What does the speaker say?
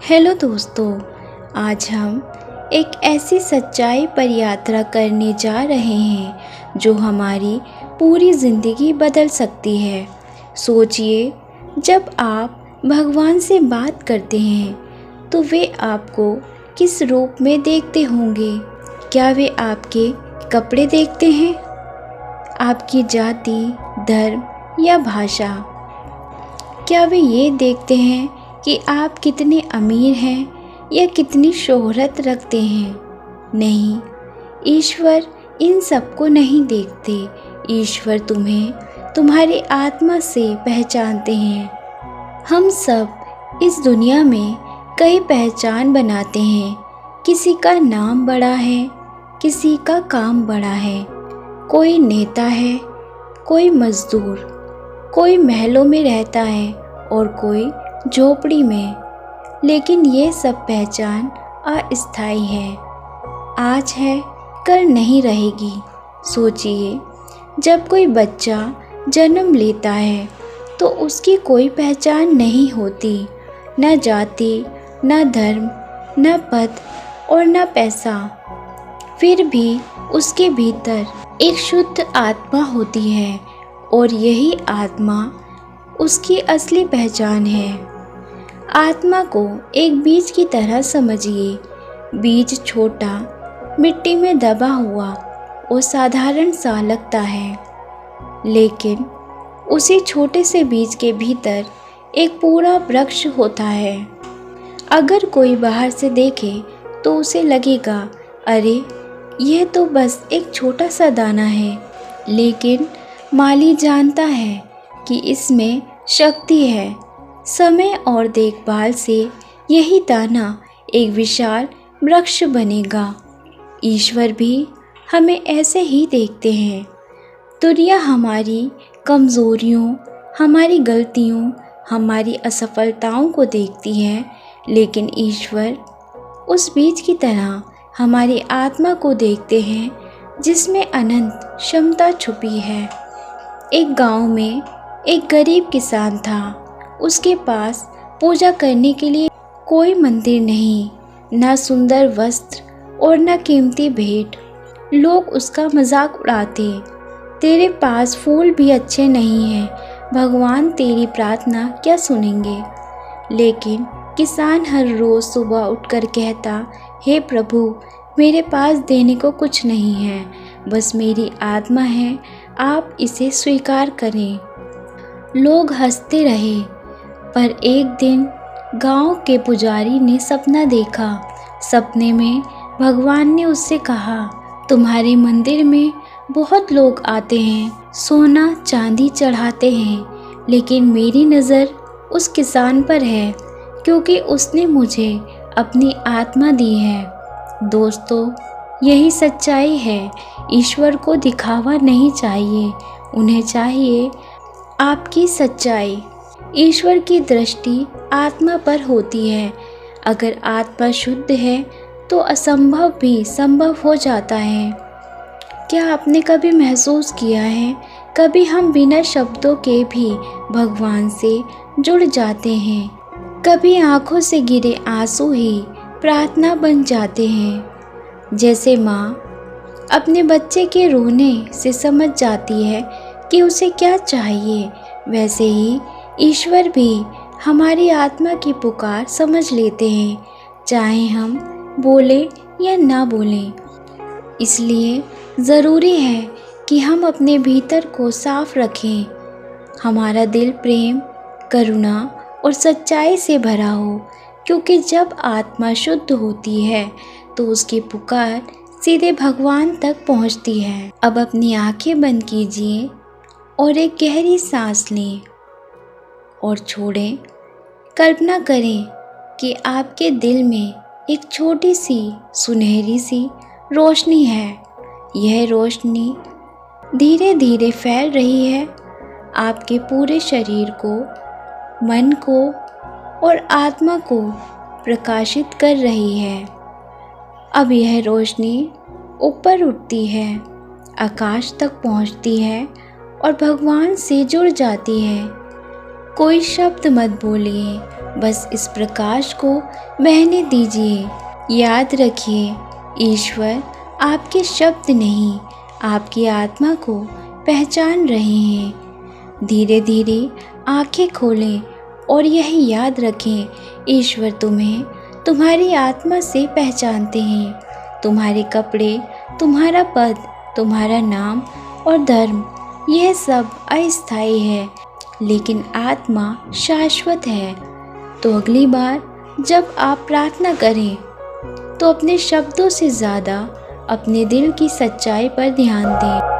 Hello दोस्तों, आज हम एक ऐसी सच्चाई पर यात्रा करने जा रहे हैं जो हमारी पूरी ज़िंदगी बदल सकती है। सोचिए, जब आप भगवान से बात करते हैं तो वे आपको किस रूप में देखते होंगे? क्या वे आपके कपड़े देखते हैं, आपकी जाति, धर्म या भाषा? क्या वे ये देखते हैं कि आप कितने अमीर हैं या कितनी शोहरत रखते हैं? नहीं, ईश्वर इन सब को नहीं देखते। ईश्वर तुम्हें तुम्हारी आत्मा से पहचानते हैं। हम सब इस दुनिया में कई पहचान बनाते हैं। किसी का नाम बड़ा है, किसी का काम बड़ा है, कोई नेता है, कोई मजदूर, कोई महलों में रहता है और कोई झोपड़ी में। लेकिन ये सब पहचान अस्थायी है, आज है कल नहीं रहेगी। सोचिए, जब कोई बच्चा जन्म लेता है तो उसकी कोई पहचान नहीं होती, न जाति, न धर्म, न पद और न पैसा। फिर भी उसके भीतर एक शुद्ध आत्मा होती है और यही आत्मा उसकी असली पहचान है। आत्मा को एक बीज की तरह समझिए। बीज छोटा, मिट्टी में दबा हुआ और साधारण सा लगता है, लेकिन उसी छोटे से बीज के भीतर एक पूरा वृक्ष होता है। अगर कोई बाहर से देखे तो उसे लगेगा, अरे यह तो बस एक छोटा सा दाना है, लेकिन माली जानता है कि इसमें शक्ति है। समय और देखभाल से यही दाना एक विशाल वृक्ष बनेगा। ईश्वर भी हमें ऐसे ही देखते हैं। दुनिया हमारी कमज़ोरियों, हमारी गलतियों, हमारी असफलताओं को देखती है, लेकिन ईश्वर उस बीज की तरह हमारी आत्मा को देखते हैं जिसमें अनंत क्षमता छुपी है। एक गांव में एक गरीब किसान था। उसके पास पूजा करने के लिए कोई मंदिर नहीं, न सुंदर वस्त्र और न कीमती भेंट। लोग उसका मजाक उड़ाते, तेरे पास फूल भी अच्छे नहीं हैं, भगवान तेरी प्रार्थना क्या सुनेंगे? लेकिन किसान हर रोज़ सुबह उठकर कहता, हे प्रभु, मेरे पास देने को कुछ नहीं है, बस मेरी आत्मा है, आप इसे स्वीकार करें। लोग हंसते रहे, पर एक दिन गांव के पुजारी ने सपना देखा। सपने में भगवान ने उससे कहा, तुम्हारे मंदिर में बहुत लोग आते हैं, सोना चांदी चढ़ाते हैं, लेकिन मेरी नज़र उस किसान पर है, क्योंकि उसने मुझे अपनी आत्मा दी है। दोस्तों, यही सच्चाई है। ईश्वर को दिखावा नहीं चाहिए, उन्हें चाहिए आपकी सच्चाई। ईश्वर की दृष्टि आत्मा पर होती है। अगर आत्मा शुद्ध है तो असंभव भी संभव हो जाता है। क्या आपने कभी महसूस किया है, कभी हम बिना शब्दों के भी भगवान से जुड़ जाते हैं? कभी आंखों से गिरे आंसू ही प्रार्थना बन जाते हैं। जैसे माँ अपने बच्चे के रोने से समझ जाती है कि उसे क्या चाहिए, वैसे ही ईश्वर भी हमारी आत्मा की पुकार समझ लेते हैं, चाहे हम बोले या ना बोलें। इसलिए ज़रूरी है कि हम अपने भीतर को साफ रखें, हमारा दिल प्रेम, करुणा और सच्चाई से भरा हो, क्योंकि जब आत्मा शुद्ध होती है तो उसकी पुकार सीधे भगवान तक पहुंचती है। अब अपनी आंखें बंद कीजिए और एक गहरी सांस लें और छोड़ें। कल्पना करें कि आपके दिल में एक छोटी सी सुनहरी सी रोशनी है। यह रोशनी धीरे धीरे फैल रही है, आपके पूरे शरीर को, मन को और आत्मा को प्रकाशित कर रही है। अब यह रोशनी ऊपर उठती है, आकाश तक पहुंचती है और भगवान से जुड़ जाती है। कोई शब्द मत बोलिए, बस इस प्रकाश को बहने दीजिए। याद रखिए, ईश्वर आपके शब्द नहीं, आपकी आत्मा को पहचान रहे हैं। धीरे धीरे आंखें खोलें और यही याद रखें, ईश्वर तुम्हें तुम्हारी आत्मा से पहचानते हैं। तुम्हारे कपड़े, तुम्हारा पद, तुम्हारा नाम और धर्म, यह सब अस्थायी है, लेकिन आत्मा शाश्वत है। तो अगली बार जब आप प्रार्थना करें तो अपने शब्दों से ज़्यादा अपने दिल की सच्चाई पर ध्यान दें।